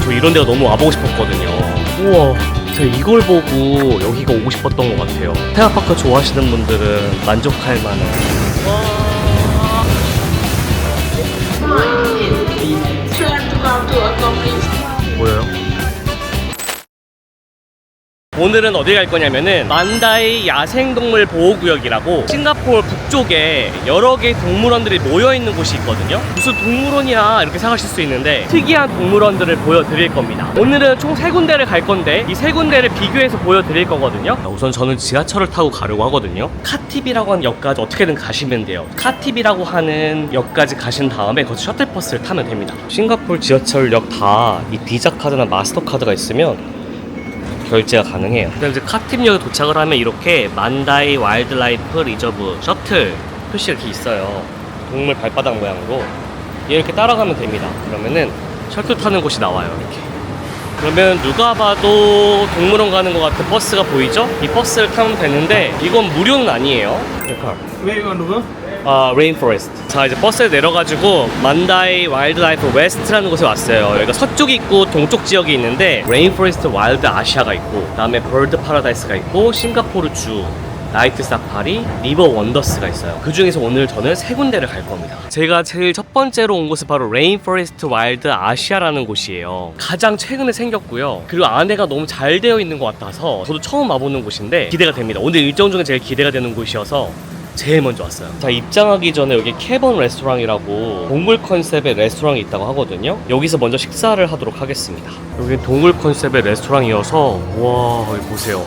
저 이런 데가 너무 와보고 싶었거든요. 우와, 제가 이걸 보고 여기가 오고 싶었던 것 같아요. 테마파크 좋아하시는 분들은 만족할 만한. 뭐예요? 오늘은 어디 갈 거냐면은 만다이 야생동물 보호구역이라고 싱가포르 북쪽에 여러 개의 동물원들이 모여있는 곳이 있거든요. 무슨 동물원이야 이렇게 생각하실 수 있는데 특이한 동물원들을 보여드릴 겁니다. 오늘은 총 3군데를 갈 건데 이 3군데를 비교해서 보여드릴 거거든요. 우선 저는 지하철을 타고 가려고 하거든요. 카팁이라고 하는 역까지 어떻게든 가시면 돼요. 카팁이라고 하는 역까지 가신 다음에 거기서 셔틀버스를 타면 됩니다. 싱가포르 지하철역 다 이 비자카드나 마스터카드가 있으면 결제가 가능해요. 그다음 이제 카팁역에 도착을 하면 이렇게 만다이 와일드라이프 리저브 셔틀 표시가 이렇게 있어요. 동물 발바닥 모양으로 얘 이렇게 따라가면 됩니다. 그러면은 셔틀 타는 곳이 나와요. 이렇게. 그러면 누가 봐도 동물원 가는 것 같은 버스가 보이죠? 이 버스를 타면 되는데 이건 무료는 아니에요. Where you want to go? 레인포레스트. 자, 이제 버스에 내려가지고 만다이 와일드라이프 웨스트라는 곳에 왔어요. 여기가 서쪽 있고 동쪽 지역이 있는데 레인포레스트 와일드 아시아가 있고 그다음에 버드 파라다이스가 있고 싱가포르 주 나이트 사파리, 리버 원더스가 있어요. 그 중에서 오늘 저는 3군데를 갈 겁니다. 제가 제일 첫 번째로 온 곳은 바로 레인포레스트 와일드 아시아라는 곳이에요. 가장 최근에 생겼고요. 그리고 안에가 너무 잘 되어 있는 것 같아서 저도 처음 와보는 곳인데 기대가 됩니다. 오늘 일정 중에 제일 기대가 되는 곳이어서 제일 먼저 왔어요. 자, 입장하기 전에 여기 캐번 레스토랑이라고 동물 컨셉의 레스토랑이 있다고 하거든요. 여기서 먼저 식사를 하도록 하겠습니다. 여기 동물 컨셉의 레스토랑이어서 와, 여기 보세요.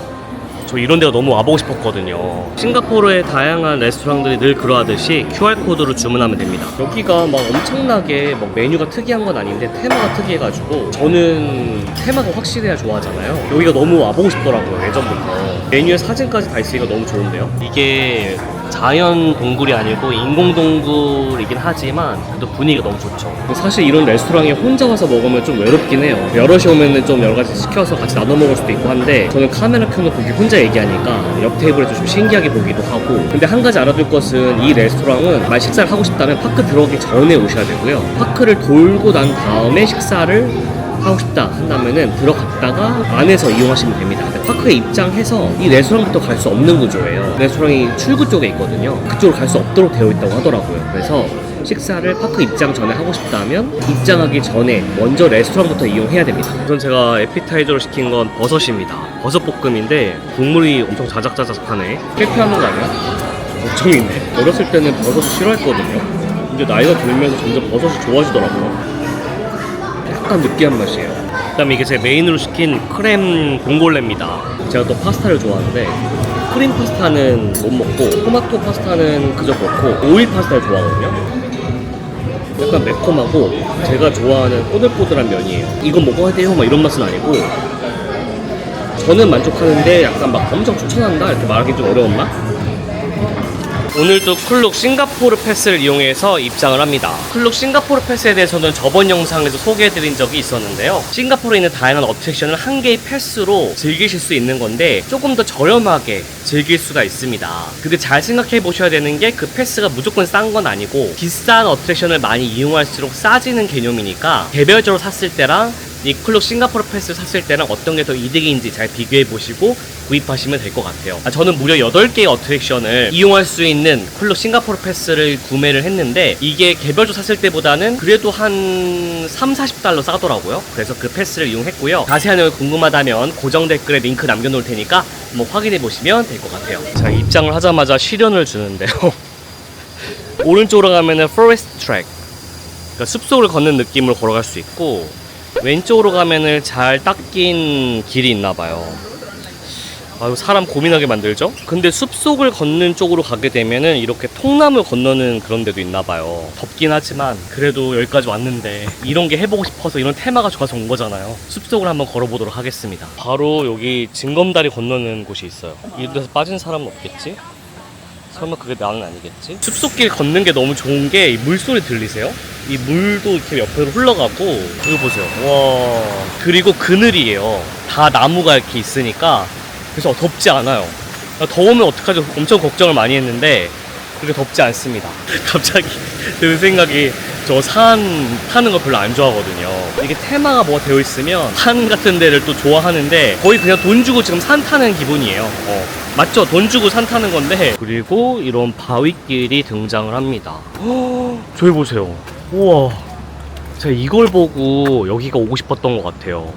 저 이런 데가 너무 와보고 싶었거든요. 싱가포르의 다양한 레스토랑들이 늘 그러하듯이 QR코드로 주문하면 됩니다. 여기가 막 엄청나게 막 메뉴가 특이한 건 아닌데 테마가 특이해가지고 저는 테마가 확실해야 좋아하잖아요. 여기가 너무 와보고 싶더라고요. 예전부터. 메뉴에 사진까지 다 있으니까 너무 좋은데요. 이게 자연 동굴이 아니고 인공 동굴이긴 하지만 그래도 분위기가 너무 좋죠. 사실 이런 레스토랑에 혼자 와서 먹으면 좀 외롭긴 해요. 여럿이 오면은 좀 여러 가지 시켜서 같이 나눠 먹을 수도 있고 한데 저는 카메라 켜놓고 혼자 얘기하니까 옆 테이블에서 좀 신기하게 보기도 하고. 근데 한 가지 알아둘 것은 이 레스토랑은 만약 식사를 하고 싶다면 파크 들어오기 전에 오셔야 되고요. 파크를 돌고 난 다음에 식사를 하고 싶다 한다면은 들어갔다가 안에서 이용하시면 됩니다. 근데 파크에 입장해서 이 레스토랑부터 갈 수 없는 구조예요. 레스토랑이 출구 쪽에 있거든요. 그쪽으로 갈 수 없도록 되어 있다고 하더라고요. 그래서 식사를 파크 입장 전에 하고 싶다면 입장하기 전에 먼저 레스토랑부터 이용해야 됩니다. 우선 제가 에피타이저로 시킨 건 버섯입니다. 버섯 볶음인데 국물이 엄청 자작자작하네. 회피하는 거 아니야? 걱정이네. 어렸을 때는 버섯을 싫어했거든요. 근데 나이가 들면서 점점 버섯이 좋아지더라고요. 약간 느끼한 맛이에요. 그 다음에 이게 제 메인으로 시킨 크렘 봉골레입니다. 제가 또 파스타를 좋아하는데 크림 파스타는 못 먹고 토마토 파스타는 그저 먹고 오일 파스타를 좋아하거든요. 약간 매콤하고 제가 좋아하는 꼬들꼬들한 면이에요. 이거 먹어야 돼요 막 이런 맛은 아니고 저는 만족하는데 약간 막 엄청 추천한다 이렇게 말하기 좀 어려운 맛? 오늘도 클룩 싱가포르 패스를 이용해서 입장을 합니다. 클룩 싱가포르 패스에 대해서는 저번 영상에서 소개해드린 적이 있었는데요. 싱가포르에 있는 다양한 어트랙션을 한 개의 패스로 즐기실 수 있는 건데 조금 더 저렴하게 즐길 수가 있습니다. 근데 잘 생각해 보셔야 되는 게 그 패스가 무조건 싼 건 아니고 비싼 어트랙션을 많이 이용할수록 싸지는 개념이니까 개별적으로 샀을 때랑 이 클룩 싱가포르 패스를 샀을 때랑 어떤 게 더 이득인지 잘 비교해 보시고 구입하시면 될 것 같아요. 저는 무려 8개의 어트랙션을 이용할 수 있는 클룩 싱가포르 패스를 구매를 했는데 이게 개별적으로 샀을 때보다는 그래도 한 30-40달러 싸더라고요. 그래서 그 패스를 이용했고요. 자세한 내용이 궁금하다면 고정 댓글에 링크 남겨놓을 테니까 한번 확인해 보시면 될 것 같아요. 자, 입장을 하자마자 시련을 주는데요. 오른쪽으로 가면은 포레스트 트랙, 그러니까 숲속을 걷는 느낌으로 걸어갈 수 있고 왼쪽으로 가면은 잘 닦인 길이 있나봐요. 아유, 사람 고민하게 만들죠? 근데 숲속을 걷는 쪽으로 가게 되면은 이렇게 통나무 건너는 그런 데도 있나봐요. 덥긴 하지만 그래도 여기까지 왔는데 이런 게 해보고 싶어서 이런 테마가 좋아서 온 거잖아요. 숲속을 한번 걸어보도록 하겠습니다. 바로 여기 징검다리 건너는 곳이 있어요. 이런 데서 빠진 사람은 없겠지? 설마 그게 나는 아니겠지? 숲속길 걷는 게 너무 좋은 게 물소리 들리세요? 이 물도 이렇게 옆으로 흘러가고 이거 보세요. 와, 그리고 그늘이에요. 다 나무가 이렇게 있으니까 그래서 덥지 않아요. 더우면 어떡하지? 엄청 걱정을 많이 했는데 그리고 덥지 않습니다. 갑자기 드는 생각이, 저 산 타는 거 별로 안 좋아하거든요. 이게 테마가 뭐가 되어 있으면 산 같은 데를 또 좋아하는데, 거의 그냥 돈 주고 지금 산 타는 기분이에요. 맞죠? 돈 주고 산 타는 건데. 그리고 이런 바위길이 등장을 합니다. 저기 보세요. 우와, 제가 이걸 보고 여기가 오고 싶었던 것 같아요.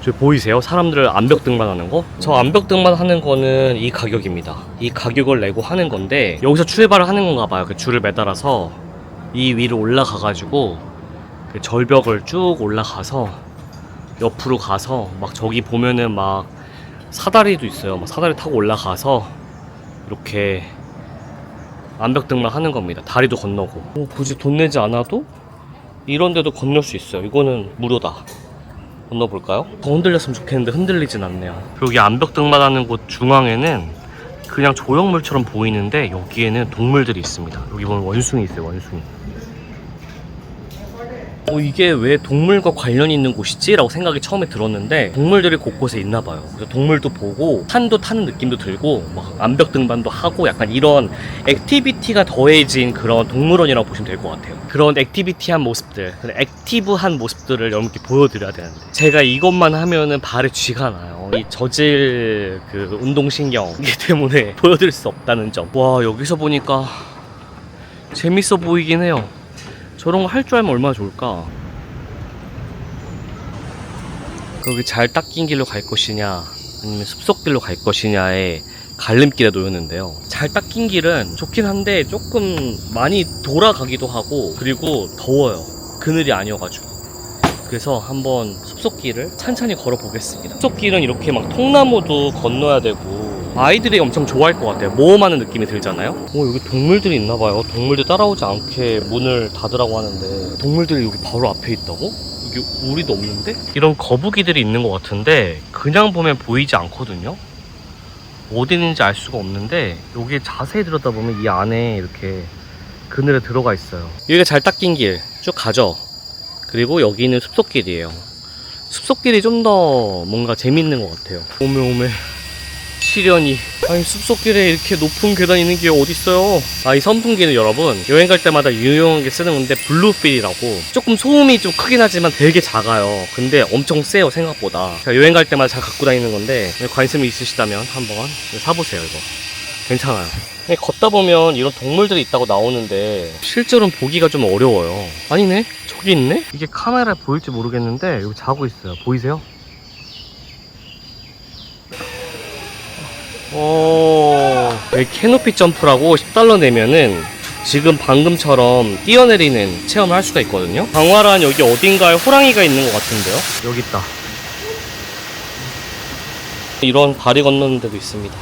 저기 보이세요? 사람들 암벽 등반하는 거? 저 암벽 등반하는 거는 이 가격입니다. 이 가격을 내고 하는 건데, 여기서 출발을 하는 건가 봐요. 그 줄을 매달아서 이 위로 올라가가지고 그 절벽을 쭉 올라가서 옆으로 가서 막 저기 보면은 막 사다리도 있어요. 막 사다리 타고 올라가서 이렇게 암벽 등반하는 겁니다. 다리도 건너고. 굳이 돈 내지 않아도 이런 데도 건널 수 있어요. 이거는 무료다. 건너볼까요? 더 흔들렸으면 좋겠는데 흔들리진 않네요. 여기 암벽 등반하는 곳 중앙에는 그냥 조형물처럼 보이는데, 여기에는 동물들이 있습니다. 여기 보면 원숭이 있어요. 원숭이. 이게 왜 동물과 관련이 있는 곳이지? 라고 생각이 처음에 들었는데, 동물들이 곳곳에 있나 봐요. 그래서 동물도 보고 산도 타는 느낌도 들고 막 암벽 등반도 하고, 약간 이런 액티비티가 더해진 그런 동물원이라고 보시면 될 것 같아요. 그런 액티비티한 모습들, 액티브한 모습들을 여러분께 보여드려야 되는데, 제가 이것만 하면은 발에 쥐가 나요. 이 저질 그 운동신경이기 때문에 보여드릴 수 없다는 점. 와, 여기서 보니까 재밌어 보이긴 해요. 저런 거 할 줄 알면 얼마나 좋을까. 여기 잘 닦인 길로 갈 것이냐 아니면 숲속길로 갈 것이냐의 갈림길에 놓였는데요. 잘 닦인 길은 좋긴 한데 조금 많이 돌아가기도 하고, 그리고 더워요. 그늘이 아니어가지고. 그래서 한번 숲속길을 찬찬히 걸어보겠습니다. 숲속길은 이렇게 막 통나무도 건너야 되고 아이들이 엄청 좋아할 것 같아요. 모험하는 느낌이 들잖아요. 여기 동물들이 있나봐요. 동물들 따라오지 않게 문을 닫으라고 하는데, 동물들이 여기 바로 앞에 있다고? 여기 우리도 없는데? 이런 거북이들이 있는 것 같은데 그냥 보면 보이지 않거든요. 어디 있는지 알 수가 없는데, 여기 자세히 들여다보면 이 안에 이렇게 그늘에 들어가 있어요. 여기가 잘 닦인 길 쭉 가죠. 그리고 여기는 숲속길이에요. 숲속길이 좀 더 뭔가 재밌는 것 같아요. 오메 시련이. 아니, 숲속길에 이렇게 높은 계단 있는 게 어딨어요. 이 선풍기는 여러분 여행 갈 때마다 유용하게 쓰는 건데, 블루필이라고, 조금 소음이 좀 크긴 하지만 되게 작아요. 근데 엄청 세요, 생각보다. 제가 여행 갈 때마다 잘 갖고 다니는 건데, 관심이 있으시다면 한번 사보세요. 이거 괜찮아요. 걷다 보면 이런 동물들이 있다고 나오는데 실제로는 보기가 좀 어려워요. 아니네, 저기 있네? 이게 카메라에 보일지 모르겠는데 여기 자고 있어요. 보이세요? 여기 캐노피 점프라고 $10 내면은 지금 방금처럼 뛰어내리는 체험을 할 수가 있거든요. 강화란 여기 어딘가에 호랑이가 있는 것 같은데요. 여기 있다. 이런 다리 건너는 데도 있습니다.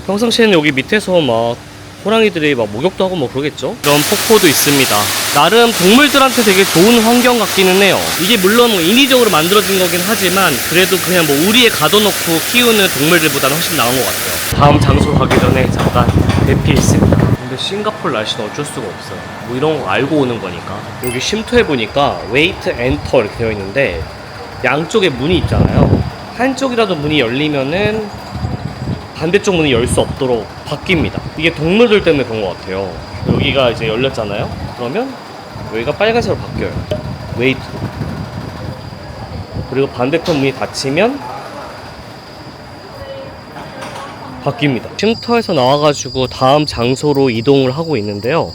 평상시에는 여기 밑에서 막 호랑이들이 막 목욕도 하고 뭐 그러겠죠. 이런 폭포도 있습니다. 나름 동물들한테 되게 좋은 환경 같기는 해요. 이게 물론 뭐 인위적으로 만들어진 거긴 하지만, 그래도 그냥 뭐 우리에 가둬놓고 키우는 동물들보다는 훨씬 나은 것 같아요. 다음 장소 가기 전에 잠깐 대피했습니다. 근데 싱가포르 날씨는 어쩔 수가 없어요. 뭐 이런 거 알고 오는 거니까. 여기 쉼터해보니까 웨이트 엔터 이렇게 되어 있는데, 양쪽에 문이 있잖아요. 한쪽이라도 문이 열리면은 반대쪽 문이 열 수 없도록 바뀝니다. 이게 동물들 때문에 그런 것 같아요. 여기가 이제 열렸잖아요. 그러면 여기가 빨간색으로 바뀌어요. 웨이트. 그리고 반대편 문이 닫히면 바뀝니다. 쉼터에서 나와가지고 다음 장소로 이동을 하고 있는데요.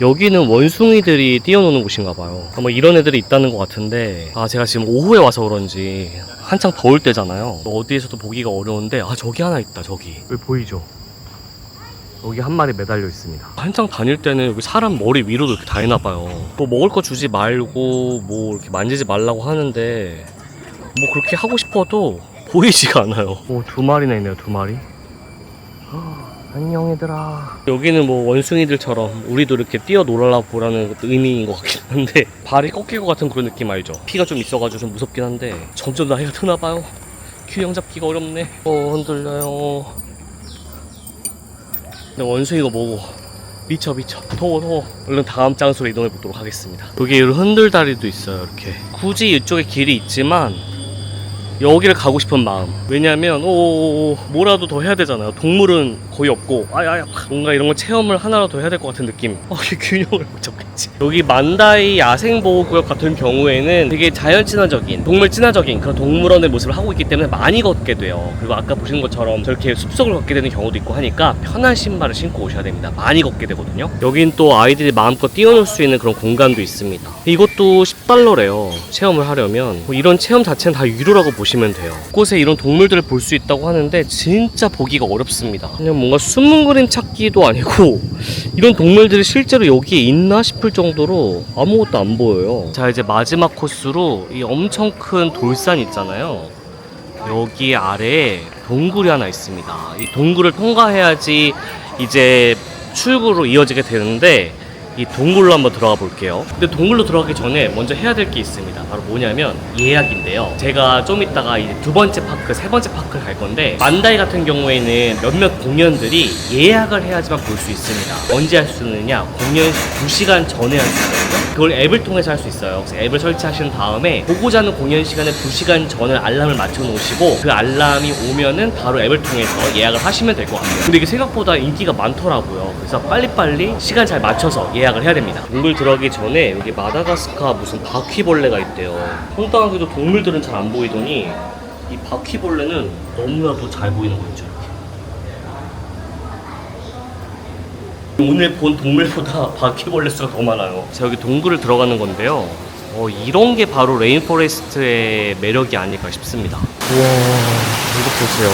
여기는 원숭이들이 뛰어노는 곳인가봐요. 아마 이런 애들이 있다는 것 같은데, 제가 지금 오후에 와서 그런지 한창 더울 때잖아요. 어디에서도 보기가 어려운데, 저기 하나 있다. 저기 여기 보이죠? 여기 한 마리 매달려 있습니다. 한창 다닐 때는 여기 사람 머리 위로도 이렇게 다니나봐요. 뭐 먹을 거 주지 말고 뭐 이렇게 만지지 말라고 하는데, 뭐 그렇게 하고 싶어도 보이지가 않아요. 2마리나 있네요. 2마리. 안녕 얘들아. 여기는 뭐 원숭이들처럼 우리도 이렇게 뛰어놀아보라는 의미인 것 같긴 한데, 발이 꺾일 것 같은 그런 느낌 알죠? 피가 좀 있어가지고 좀 무섭긴 한데, 점점 나이가 드나봐요. 균형 잡기가 어렵네. 흔들려요. 근데 원숭이가 뭐고 미쳐 더워. 얼른 다음 장소로 이동해 보도록 하겠습니다. 여기 흔들다리도 있어요. 이렇게 굳이 이쪽에 길이 있지만 여기를 가고 싶은 마음. 왜냐면 뭐라도 더 해야 되잖아요. 동물은 거의 없고 뭔가 이런 거 체험을 하나라도 더 해야 될 것 같은 느낌. 이게 균형을 못 잡겠지. 여기 만다이 야생보호구역 같은 경우에는 되게 자연 친화적인, 동물 친화적인 그런 동물원의 모습을 하고 있기 때문에 많이 걷게 돼요. 그리고 아까 보시는 것처럼 저렇게 숲속을 걷게 되는 경우도 있고 하니까 편한 신발을 신고 오셔야 됩니다. 많이 걷게 되거든요. 여긴 또 아이들이 마음껏 뛰어놀 수 있는 그런 공간도 있습니다. 이것도 $10래요. 체험을 하려면. 이런 체험 자체는 다 유료라고 보시면 돼요. 곳에 이런 동물들을 볼 수 있다고 하는데 진짜 보기가 어렵습니다. 그냥 뭔가 숨은 그림 찾기도 아니고 이런 동물들이 실제로 여기에 있나 싶을 정도로 아무것도 안 보여요. 자, 이제 마지막 코스로 이 엄청 큰 돌산 있잖아요. 여기 아래에 동굴이 하나 있습니다. 이 동굴을 통과해야지 이제 출구로 이어지게 되는데 이 동굴로 한번 들어가 볼게요. 근데 동굴로 들어가기 전에 먼저 해야 될 게 있습니다. 바로 뭐냐면 예약인데요. 제가 좀 이따가 이제 두 번째 파크, 세 번째 파크를 갈 건데 만다이 같은 경우에는 몇몇 공연들이 예약을 해야지만 볼 수 있습니다. 언제 할 수 있느냐? 공연 2시간 전에 할 수 있거든요. 그걸 앱을 통해서 할 수 있어요. 그래서 앱을 설치하신 다음에 보고자 하는 공연 시간에 2시간 전에 알람을 맞춰 놓으시고 그 알람이 오면은 바로 앱을 통해서 예약을 하시면 될 것 같아요. 근데 이게 생각보다 인기가 많더라고요. 그래서 빨리빨리 시간 잘 맞춰서 예약을 해야 됩니다. 동굴 들어가기 전에 여기 마다가스카 무슨 바퀴벌레가 있대요. 황당하게도 동물들은 잘 안 보이더니 이 바퀴벌레는 너무나도 잘 보이는 거 있죠. 오늘 본 동물보다 바퀴벌레 수가 더 많아요. 자, 여기 동굴을 들어가는 건데요. 이런 게 바로 레인포레스트의 매력이 아닐까 싶습니다. 우와, 이거 보세요.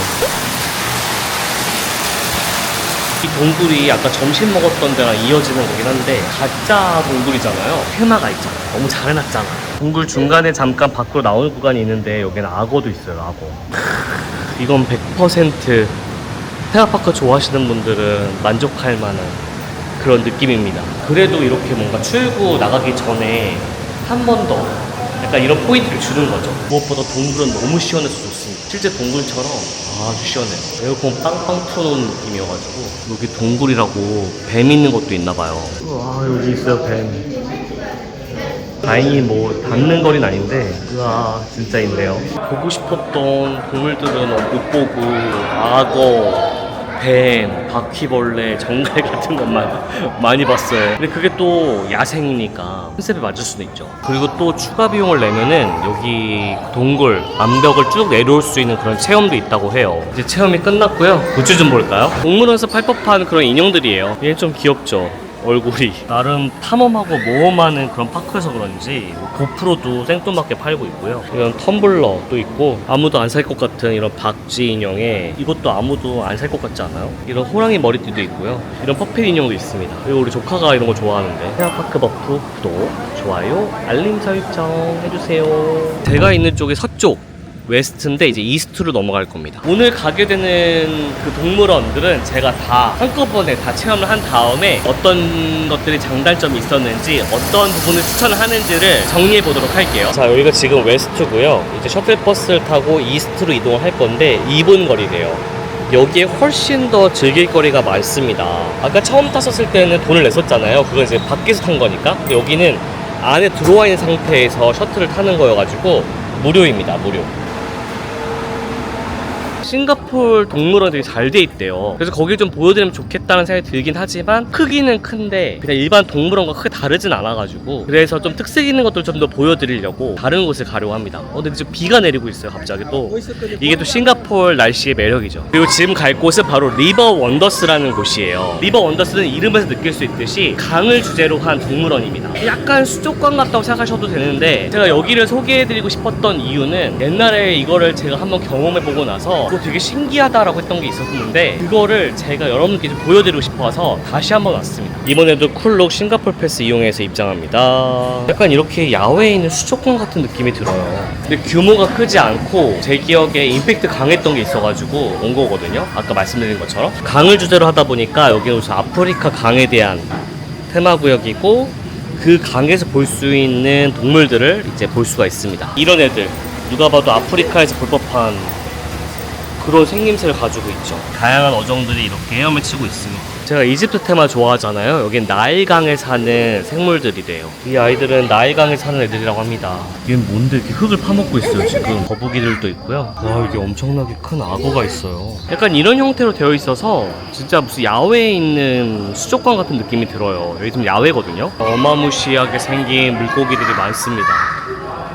이 동굴이 아까 점심 먹었던 데랑 이어지는 거긴 한데 가짜 동굴이잖아요. 테마가 있잖아요. 너무 잘 해놨잖아. 동굴 중간에 잠깐 밖으로 나오는 구간이 있는데 여기는 악어도 있어요. 악어. 이건 100% 테마파크 좋아하시는 분들은 만족할 만한 그런 느낌입니다. 그래도 이렇게 뭔가 출구 나가기 전에 한 번 더 약간 이런 포인트를 주는 거죠. 무엇보다 동굴은 너무 시원해서 좋습니다. 실제 동굴처럼 아주 시원해요. 에어컨 빵빵 틀어놓은 느낌이어가지고. 여기 동굴이라고 뱀 있는 것도 있나봐요. 와, 여기 있어요, 뱀. 다행히 뭐 닿는 거리는 아닌데 우와, 진짜 있네요. 보고 싶었던 동물들은 못 보고 악어, 뱀, 바퀴벌레, 정갈 같은 것만 많이 봤어요. 근데 그게 또 야생이니까 컨셉에 맞을 수도 있죠. 그리고 또 추가 비용을 내면은 여기 동굴 암벽을 쭉 내려올 수 있는 그런 체험도 있다고 해요. 이제 체험이 끝났고요. 굿즈 좀 볼까요? 동물원에서 팔 법한 그런 인형들이에요. 얘는 좀 귀엽죠? 얼굴이 나름 탐험하고 모험하는 그런 파크여서 그런지 고프로도 생뚱맞게 팔고 있고요. 이런 텀블러도 있고 아무도 안 살 것 같은 이런 박쥐 인형에 이것도 아무도 안 살 것 같지 않아요? 이런 호랑이 머리띠도 있고요. 이런 퍼펫 인형도 있습니다. 그리고 우리 조카가 이런 거 좋아하는데 테마파크 버프 구독, 좋아요, 알림 설정 해주세요. 제가 있는 쪽이 서쪽 웨스트인데 이제 이스트로 넘어갈 겁니다. 오늘 가게 되는 그 동물원들은 제가 다 한꺼번에 다 체험을 한 다음에 어떤 것들이 장단점이 있었는지 어떤 부분을 추천을 하는지를 정리해 보도록 할게요. 자, 여기가 지금 웨스트고요. 이제 셔틀버스를 타고 이스트로 이동을 할 건데 2분 거리래요. 여기에 훨씬 더 즐길 거리가 많습니다. 아까 처음 탔었을 때는 돈을 냈었잖아요. 그건 이제 밖에서 탄 거니까. 근데 여기는 안에 들어와 있는 상태에서 셔틀을 타는 거여가지고 무료입니다. 무료. 싱가포르 동물원 되게 잘 돼 있대요. 그래서 거길 좀 보여드리면 좋겠다는 생각이 들긴 하지만 크기는 큰데 그냥 일반 동물원과 크게 다르진 않아가지고 그래서 좀 특색 있는 것들 좀 더 보여드리려고 다른 곳을 가려고 합니다. 근데 지금 비가 내리고 있어요. 갑자기 또 이게 또 싱가포르 날씨의 매력이죠. 그리고 지금 갈 곳은 바로 리버 원더스라는 곳이에요. 리버 원더스는 이름에서 느낄 수 있듯이 강을 주제로 한 동물원입니다. 약간 수족관 같다고 생각하셔도 되는데 제가 여기를 소개해드리고 싶었던 이유는 옛날에 이거를 제가 한번 경험해보고 나서 되게 신기하다라고 했던 게 있었는데 그거를 제가 여러분께 좀 보여드리고 싶어서 다시 한번 왔습니다. 이번에도 쿨룩 싱가포르 패스 이용해서 입장합니다. 약간 이렇게 야외에 있는 수족관 같은 느낌이 들어요. 근데 규모가 크지 않고 제 기억에 임팩트 강했던 게 있어가지고 온 거거든요. 아까 말씀드린 것처럼 강을 주제로 하다 보니까 여기는 우선 아프리카 강에 대한 테마구역이고 그 강에서 볼 수 있는 동물들을 이제 볼 수가 있습니다. 이런 애들 누가 봐도 아프리카에서 볼 법한 그런 생김새를 가지고 있죠. 다양한 어종들이 이렇게 헤엄을 치고 있습니다. 제가 이집트 테마 좋아하잖아요. 여긴 나일강에 사는 생물들이래요. 이 아이들은 나일강에 사는 애들이라고 합니다. 얘는 뭔데 이렇게 흙을 파먹고 있어요 지금. 거북이들도 있고요. 와, 여기 엄청나게 큰 악어가 있어요. 약간 이런 형태로 되어 있어서 진짜 무슨 야외에 있는 수족관 같은 느낌이 들어요. 여기 좀 야외거든요. 어마무시하게 생긴 물고기들이 많습니다.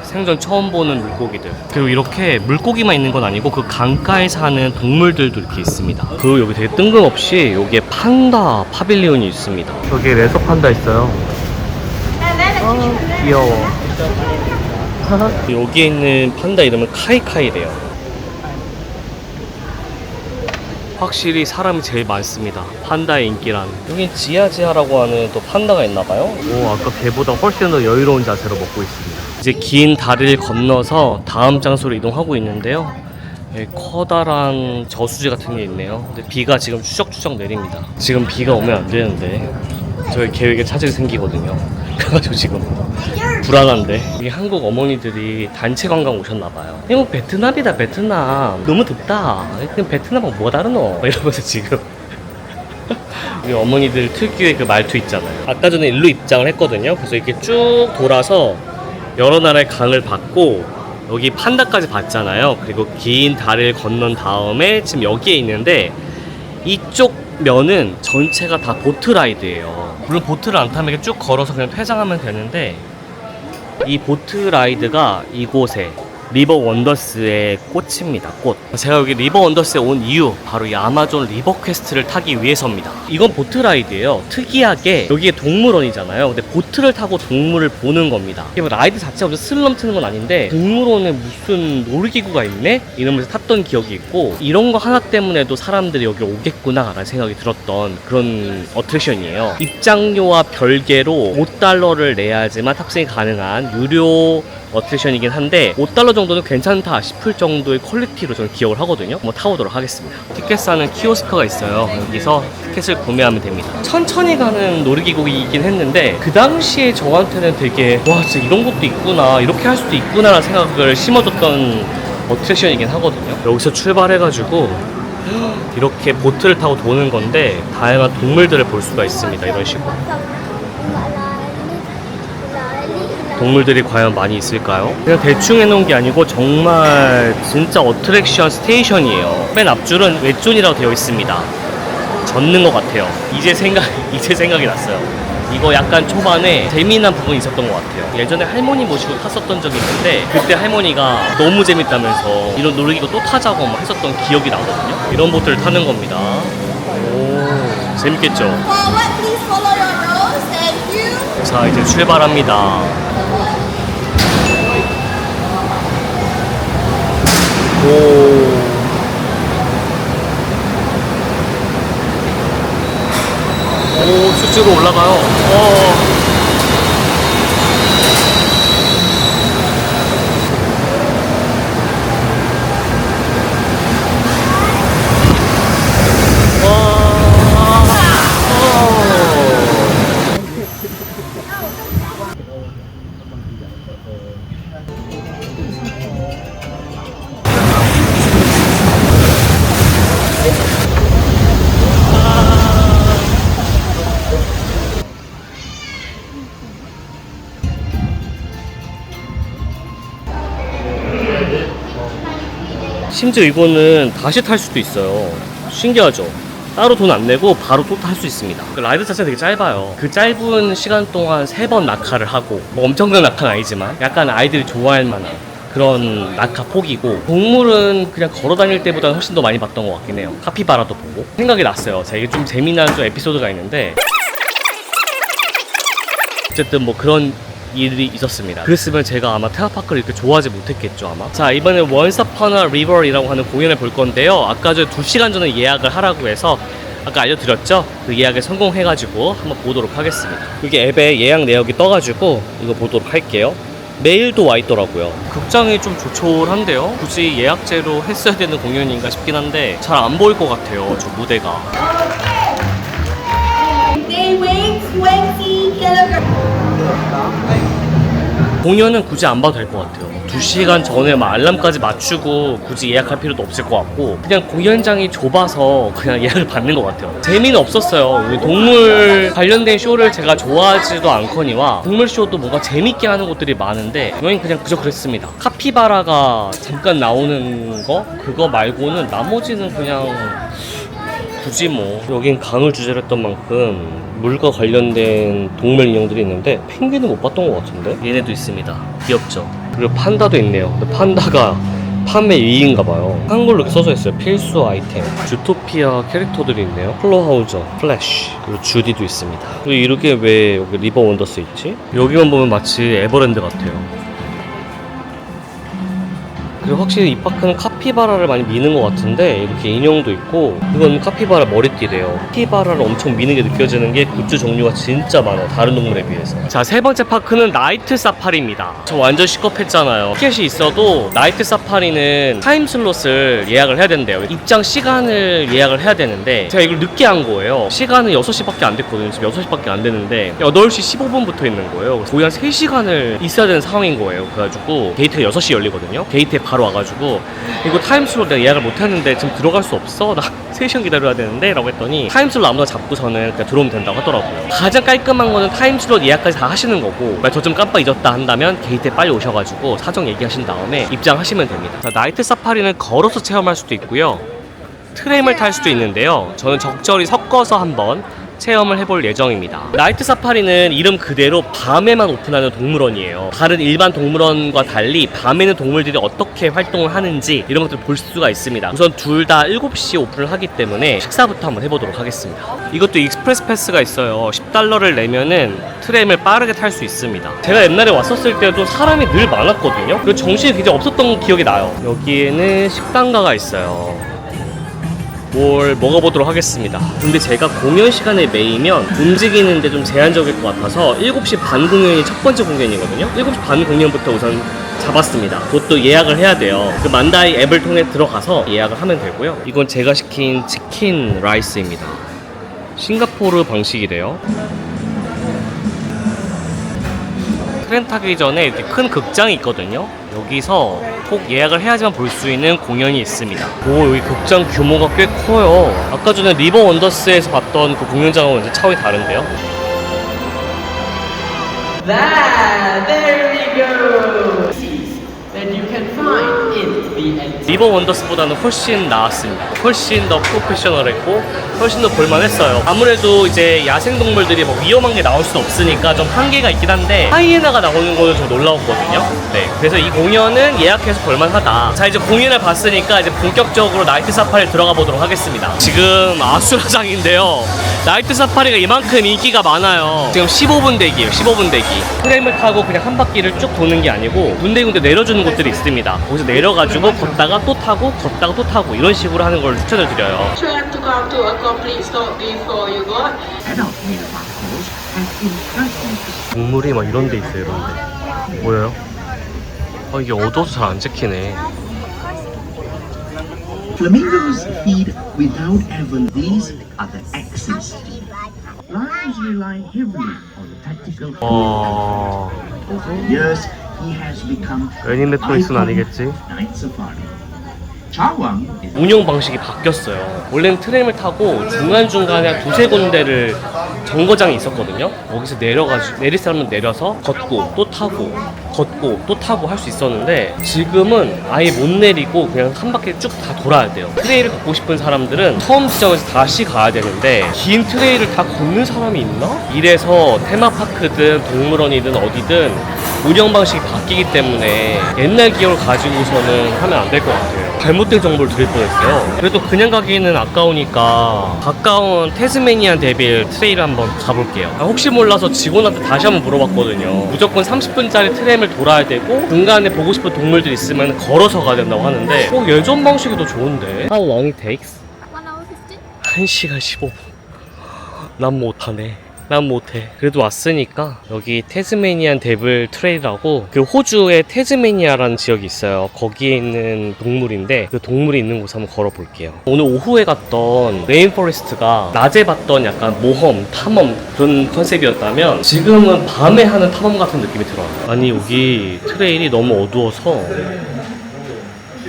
생전 처음 보는 물고기들. 그리고 이렇게 물고기만 있는 건 아니고 그 강가에 사는 동물들도 이렇게 있습니다. 그리고 여기 되게 뜬금없이 여기에 판다 파빌리온이 있습니다. 여기에 레서 판다 있어요. 귀여워. 여기에 있는 판다 이름은 카이카이래요. 확실히 사람이 제일 많습니다. 판다의 인기란. 여긴 지아지아라고 하는 또 판다가 있나봐요. 오, 아까 걔보다 훨씬 더 여유로운 자세로 먹고 있습니다. 이제 긴 다리를 건너서 다음 장소로 이동하고 있는데요. 여기 커다란 저수지 같은 게 있네요. 근데 비가 지금 추적추적 내립니다. 지금 비가 오면 안 되는데 저희 계획에 차질이 생기거든요. 그래가지고 지금 불안한데. 여기 한국 어머니들이 단체 관광 오셨나봐요. 이거 베트남이다 베트남. 너무 덥다. 그냥 베트남하고 뭐가 다르노? 이러면서 지금 우리 어머니들 특유의 그 말투 있잖아요. 아까 전에 일로 입장을 했거든요. 그래서 이렇게 쭉 돌아서 여러 나라의 강을 봤고 여기 판다까지 봤잖아요. 그리고 긴 다리를 건넌 다음에 지금 여기에 있는데 이쪽 면은 전체가 다 보트라이드예요. 물론 보트를 안 타면 이렇게 쭉 걸어서 그냥 퇴장하면 되는데 이 보트라이드가 이곳에 리버 원더스의 꽃입니다. 꽃. 제가 여기 리버 원더스에 온 이유 바로 이 아마존 리버 퀘스트를 타기 위해서입니다. 이건 보트라이드예요. 특이하게 여기에 동물원이잖아요. 근데 보트를 타고 동물을 보는 겁니다. 이게 뭐 라이드 자체가 무슨 스를 넘치는 건 아닌데 동물원에 무슨 놀이기구가 있네? 이러면서 탔던 기억이 있고 이런 거 하나 때문에도 사람들이 여기 오겠구나 라는 생각이 들었던 그런 어트랙션이에요. 입장료와 별개로 $5를 내야지만 탑승이 가능한 유료 어트랙션이긴 한데 $5 정도는 괜찮다 싶을 정도의 퀄리티로 저는 기억을 하거든요. 한번 타보도록 하겠습니다. 티켓 사는 키오스크가 있어요. 여기서 티켓을 구매하면 됩니다. 천천히 가는 놀이기구이긴 했는데 그 당시에 저한테는 되게 와 진짜 이런 것도 있구나, 이렇게 할 수도 있구나 라는 생각을 심어줬던 어트랙션이긴 하거든요. 여기서 출발해가지고 이렇게 보트를 타고 도는 건데 다양한 동물들을 볼 수가 있습니다. 이런 식으로. 동물들이 과연 많이 있을까요? 그냥 대충 해놓은 게 아니고 정말 진짜 어트랙션 스테이션이에요. 맨 앞줄은 웹존이라고 되어 있습니다. 젖는 것 같아요. 이제 생각이 났어요. 이거 약간 초반에 재미난 부분이 있었던 것 같아요. 예전에 할머니 모시고 탔었던 적이 있는데 그때 할머니가 너무 재밌다면서 이런 놀이기구 또 타자고 막 했었던 기억이 나거든요. 이런 보트를 타는 겁니다. 오, 재밌겠죠? 자, 이제 출발합니다. 오. 오, 수직으로 올라가요. 심지어 이거는 다시 탈 수도 있어요. 신기하죠? 따로 돈 안 내고 바로 또 탈 수 있습니다. 그 라이드 자체가 되게 짧아요. 그 짧은 시간 동안 3번 낙하를 하고 뭐 엄청난 낙하는 아니지만 약간 아이들이 좋아할 만한 그런 낙하 폭이고 동물은 그냥 걸어 다닐 때보다는 훨씬 더 많이 봤던 것 같긴 해요. 카피바라도 보고 생각이 났어요. 제가 이게 좀 재미난 좀 에피소드가 있는데 어쨌든 뭐 그런 일이 있었습니다. 그랬으면 제가 아마 테마파크를 이렇게 좋아하지 못했겠죠 아마. 자, 이번에 Once Upon a River이라고 하는 공연을 볼 건데요. 아까 저 2시간 전에 예약을 하라고 해서 아까 알려드렸죠? 그 예약에 성공해가지고 한번 보도록 하겠습니다. 여기 앱에 예약 내역이 떠가지고 이거 보도록 할게요. 메일도 와 있더라고요. 극장이 좀 조촐한데요? 굳이 예약제로 했어야 되는 공연인가 싶긴 한데 잘 안 보일 것 같아요, 저 무대가. They weigh 20 kilograms. 공연은 굳이 안 봐도 될 것 같아요. 2시간 전에 막 알람까지 맞추고 굳이 예약할 필요도 없을 것 같고 그냥 공연장이 좁아서 그냥 예약을 받는 것 같아요. 재미는 없었어요. 동물 관련된 쇼를 제가 좋아하지도 않거니와 동물 쇼도 뭔가 재밌게 하는 곳들이 많은데 여긴 그냥 그저 그랬습니다. 카피바라가 잠깐 나오는 거 그거 말고는 나머지는 그냥 굳이 뭐 여긴 강을 주제로 했던 만큼 물과 관련된 동물 인형들이 있는데 펭귄은 못 봤던 것 같은데 얘네도 있습니다. 귀엽죠? 그리고 판다도 있네요. 근데 판다가 판매 2위인가 봐요. 한글로 이렇게 써져 있어요. 필수 아이템. 주토피아 캐릭터들이 있네요. 클로하우저, 플래시, 그리고 주디도 있습니다. 그리고 이렇게 왜 여기 리버 원더스 있지? 여기만 보면 마치 에버랜드 같아요. 그리고 확실히 이 파크는 카피바라를 많이 미는 것 같은데 이렇게 인형도 있고 이건 카피바라 머리띠래요. 카피바라를 엄청 미는 게 느껴지는 게 굿즈 종류가 진짜 많아요. 다른 동물에 비해서. 자, 세 번째 파크는 나이트 사파리입니다. 저 완전 시겁했잖아요. 티켓이 있어도 나이트 사파리는 타임슬롯을 예약을 해야 된대요. 입장 시간을 예약을 해야 되는데 제가 이걸 늦게 한 거예요. 시간은 6시밖에 안 됐거든요. 지금 6시밖에 안 됐는데 8시 15분부터 있는 거예요. 거의 한 3시간을 있어야 되는 상황인 거예요. 그래가지고 게이트가 6시 열리거든요. 게이트에 바로 와가지고 이거 타임슬롯 내가 예약을 못했는데 지금 들어갈 수 없어? 나 3시간 기다려야 되는데? 라고 했더니 타임슬롯 아무나 잡고서는 그냥 들어오면 된다고 하더라고요. 가장 깔끔한 거는 타임슬롯 예약까지 다 하시는 거고 저 좀 깜빡 잊었다 한다면 게이트에 빨리 오셔가지고 사정 얘기하신 다음에 입장하시면 됩니다. 자, 나이트 사파리는 걸어서 체험할 수도 있고요. 트램을 탈 수도 있는데요. 저는 적절히 섞어서 한번 체험을 해볼 예정입니다. 나이트 사파리는 이름 그대로 밤에만 오픈하는 동물원이에요. 다른 일반 동물원과 달리 밤에는 동물들이 어떻게 활동을 하는지 이런 것들을 볼 수가 있습니다. 우선 둘 다 7시에 오픈을 하기 때문에 식사부터 한번 해보도록 하겠습니다. 이것도 익스프레스 패스가 있어요. $10를 내면은 트램을 빠르게 탈 수 있습니다. 제가 옛날에 왔었을 때도 사람이 늘 많았거든요. 그리고 정신이 굉장히 없었던 기억이 나요. 여기에는 식당가가 있어요. 뭘 먹어보도록 하겠습니다. 근데 제가 공연 시간에 매이면 움직이는데 좀 제한적일 것 같아서 7시 반 공연이 첫 번째 공연이거든요. 7시 반 공연부터 우선 잡았습니다. 그것도 예약을 해야 돼요. 그 만다이 앱을 통해 들어가서 예약을 하면 되고요. 이건 제가 시킨 치킨 라이스입니다. 싱가포르 방식이래요. 트램 타기 전에 이렇게 큰 극장이 있거든요. 여기서 꼭 예약을 해야지만 볼 수 있는 공연이 있습니다. 오, 여기 극장 규모가 꽤 커요. 아까 전에 리버 원더스에서 봤던 그 공연장하고 완전 차원이 다른데요. There we go. That you can find in the end. 리버 원더스보다는 훨씬 나았습니다. 훨씬 더 프로페셔널했고 훨씬 더 볼만했어요. 아무래도 이제 야생동물들이 뭐 위험한 게 나올 수는 없으니까 좀 한계가 있긴 한데 하이에나가 나오는 거는 좀 놀라웠거든요. 네, 그래서 이 공연은 예약해서 볼만하다. 자, 이제 공연을 봤으니까 이제 본격적으로 나이트 사파리에 들어가 보도록 하겠습니다. 지금 아수라장인데요. 나이트 사파리가 이만큼 인기가 많아요. 지금 15분 대기예요. 15분 대기. 트램을 타고 그냥 한 바퀴를 쭉 도는 게 아니고 군데군데 내려주는 곳들이 있습니다. 거기서 내려가지고 걷다가 또 타고 걷다가 또 타고 이런 식으로 하는 걸 추천을 드려요. Try to come to a complete stop before you go. 동물이 막 이런 데 있어요. 이런 데 보여요? 아, 이게 어두워서 잘 안 찍히네. Flamingos feed without ever. These are the axes. Lions rely heavily on tactical food. Over the years, he has become 애니메토리스는 아니겠지? night safari. Chawang is 운영 방식이 바뀌었어요. 원래는 트램을 타고 중간중간에 한 두세 군데를 정거장이 있었거든요. 거기서 내려가지고 내릴 사람은 내려서 걷고 또 타고 걷고 또 타고 할 수 있었는데 지금은 아예 못 내리고 그냥 한 바퀴 쭉 다 돌아야 돼요. 트레일을 걷고 싶은 사람들은 처음 지점에서 다시 가야 되는데 긴 트레일을 다 걷는 사람이 있나? 이래서 테마파크든 동물원이든 어디든 운영 방식이 바뀌기 때문에 옛날 기억을 가지고서는 하면 안 될 것 같아요. 잘못된 정보를 드릴 뻔했어요. 그래도 그냥 가기에는 아까우니까 가까운 태스메니안 데빌 트레일 한번 가볼게요. 혹시 몰라서 직원한테 다시 한번 물어봤거든요. 무조건 30분짜리 트램을 돌아야 되고 중간에 보고 싶은 동물들 있으면 걸어서 가야 된다고 하는데 예전 방식이 더 좋은데. How long it takes? 1 hour 15? 1시간 15분. 난 못하네. 난 못해. 그래도 왔으니까 여기 태즈메니안 데블 트레일이라고 그 호주의 태즈메니아라는 지역이 있어요. 거기에 있는 동물인데 그 동물이 있는 곳 한번 걸어볼게요. 오늘 오후에 갔던 레인포레스트가 낮에 봤던 약간 모험, 탐험 그런 컨셉이었다면 지금은 밤에 하는 탐험 같은 느낌이 들어요. 아니 여기 트레일이 너무 어두워서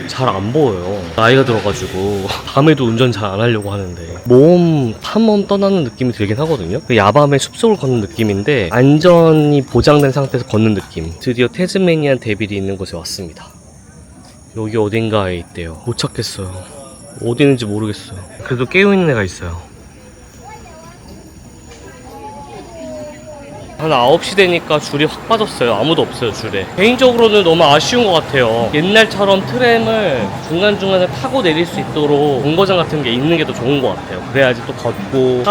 잘 안 보여요. 나이가 들어가지고 밤에도 운전 잘 안 하려고 하는데 모험, 탐험 떠나는 느낌이 들긴 하거든요. 야밤에 숲속을 걷는 느낌인데 안전이 보장된 상태에서 걷는 느낌. 드디어 태즈메니안 데빌이 있는 곳에 왔습니다. 여기 어딘가에 있대요. 못 찾겠어요. 어디 있는지 모르겠어요. 그래도 깨어있는 애가 있어요. 한 9시 되니까 줄이 확 빠졌어요. 아무도 없어요, 줄에. 개인적으로는 너무 아쉬운 것 같아요. 옛날처럼 트램을 중간중간에 타고 내릴 수 있도록 정거장 같은 게 있는 게 더 좋은 것 같아요. 그래야지 또 걷고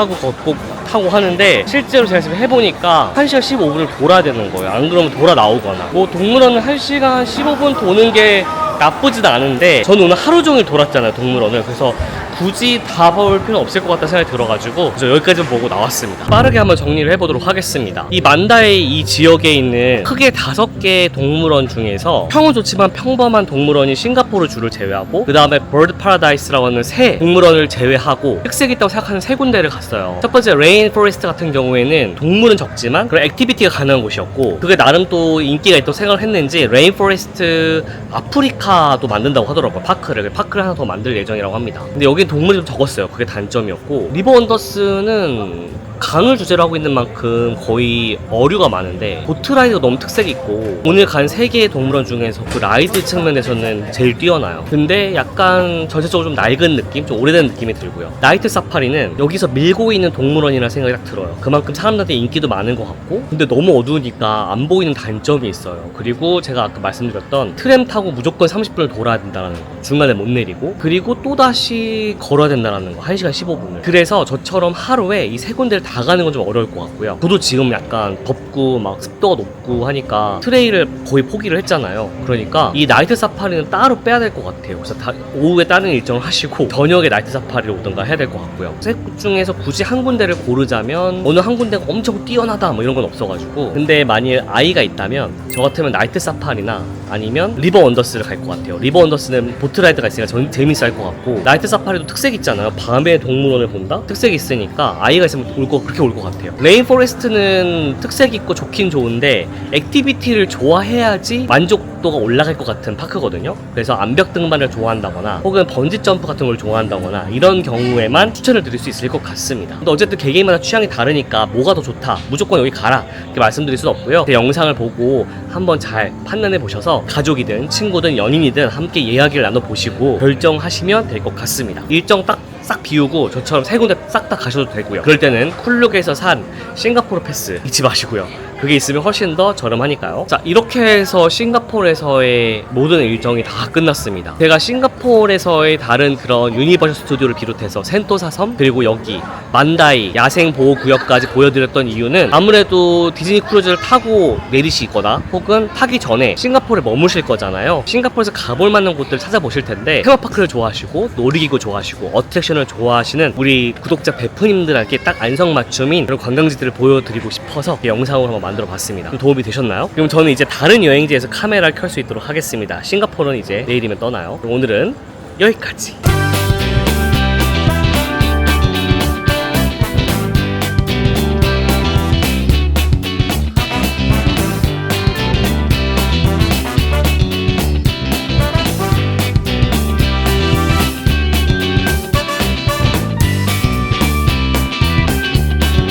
타고 하는데 실제로 제가 지금 해보니까 1시간 15분을 돌아야 되는 거예요. 안 그러면 돌아 나오거나. 뭐 동물원은 1시간 15분 도는 게 나쁘진 않은데 저는 오늘 하루 종일 돌았잖아요, 동물원을. 그래서 굳이 다 볼 필요는 없을 것 같다는 생각이 들어가지고 그래서 여기까지 보고 나왔습니다. 빠르게 한번 정리를 해보도록 하겠습니다. 이 만다이 이 지역에 있는 크게 5개 동물원 중에서 평은 좋지만 평범한 동물원이 싱가포르 주를 제외하고 그 다음에 버드 파라다이스라고 하는 새 동물원을 제외하고 특색이 있다고 생각하는 3군데를 갔어요. 첫 번째 레인 포레스트 같은 경우에는 동물은 적지만 그런 액티비티가 가능한 곳이었고 그게 나름 또 인기가 있다고 생각을 했는지 레인 포레스트 아프리카도 만든다고 하더라고요. 파크를 하나 더 만들 예정이라고 합니다. 근데 여긴 동물이 좀 적었어요. 그게 단점이었고 리버 원더스는 강을 주제로 하고 있는 만큼 거의 어류가 많은데 보트라이드가 너무 특색이 있고 오늘 간 3개의 동물원 중에서 그 라이드 측면에서는 제일 뛰어나요. 근데 약간 전체적으로 좀 낡은 느낌? 좀 오래된 느낌이 들고요. 나이트 사파리는 여기서 밀고 있는 동물원이라는 생각이 딱 들어요. 그만큼 사람들한테 인기도 많은 것 같고 근데 너무 어두우니까 안 보이는 단점이 있어요. 그리고 제가 아까 말씀드렸던 트램 타고 무조건 30분을 돌아야 된다는 거, 중간에 못 내리고 그리고 또다시 걸어야 된다는 거 1시간 15분을. 그래서 저처럼 하루에 이 3군데를 다 가는 건 좀 어려울 것 같고요. 저도 지금 약간 덥고 막 습도가 높고 하니까 트레일을 거의 포기를 했잖아요. 그러니까 이 나이트 사파리는 따로 빼야 될 것 같아요. 그래서 오후에 다른 일정을 하시고 저녁에 나이트 사파리를 오던가 해야 될 것 같고요. 셋 중에서 굳이 한 군데를 고르자면 어느 한 군데가 엄청 뛰어나다 뭐 이런 건 없어가지고 근데 만일 아이가 있다면 저 같으면 나이트 사파리나 아니면 리버 원더스를 갈 것 같아요. 리버 원더스는 보트라이드가 있으니까 재밌어 할 것 같고 나이트 사파리도 특색 있잖아요. 밤에 동물원을 본다? 특색이 있으니까 아이가 있으면 그렇게 올 것 같아요. 레인 포레스트는 특색 있고 좋긴 좋은데 액티비티를 좋아해야지 만족도가 올라갈 것 같은 파크거든요. 그래서 암벽 등반을 좋아한다거나 혹은 번지 점프 같은 걸 좋아한다거나 이런 경우에만 추천을 드릴 수 있을 것 같습니다. 근데 어쨌든 개개인마다 취향이 다르니까 뭐가 더 좋다 무조건 여기 가라 이렇게 말씀드릴 수는 없고요. 제 영상을 보고 한번 잘 판단해 보셔서 가족이든 친구든 연인이든 함께 이야기를 나눠보시고 결정하시면 될 것 같습니다. 일정 싹 비우고 저처럼 3군데 싹 다 가셔도 되고요. 그럴 때는 쿨룩에서 산 싱가포르 패스 잊지 마시고요. 그게 있으면 훨씬 더 저렴하니까요. 자, 이렇게 해서 싱가포르에서의 모든 일정이 다 끝났습니다. 제가 싱가포르에서의 다른 그런 유니버셜 스튜디오를 비롯해서 센토사 섬 그리고 여기 만다이 야생 보호구역까지 보여드렸던 이유는 아무래도 디즈니 크루즈를 타고 내리시거나 혹은 타기 전에 싱가포르에 머무실 거잖아요. 싱가포르에서 가볼 만한 곳들을 찾아보실 텐데 테마파크를 좋아하시고 놀이기구 좋아하시고 어트랙션을 좋아하시는 우리 구독자 베프님들에게 딱 안성맞춤인 그런 관광지들을 보여드리고 싶어서 영상으로 한번 만들어 봤습니다. 좀 도움이 되셨나요? 그럼 저는 이제 다른 여행지에서 카메라를 켤 수 있도록 하겠습니다. 싱가포르는 이제 내일이면 떠나요. 그럼 오늘은 여기까지.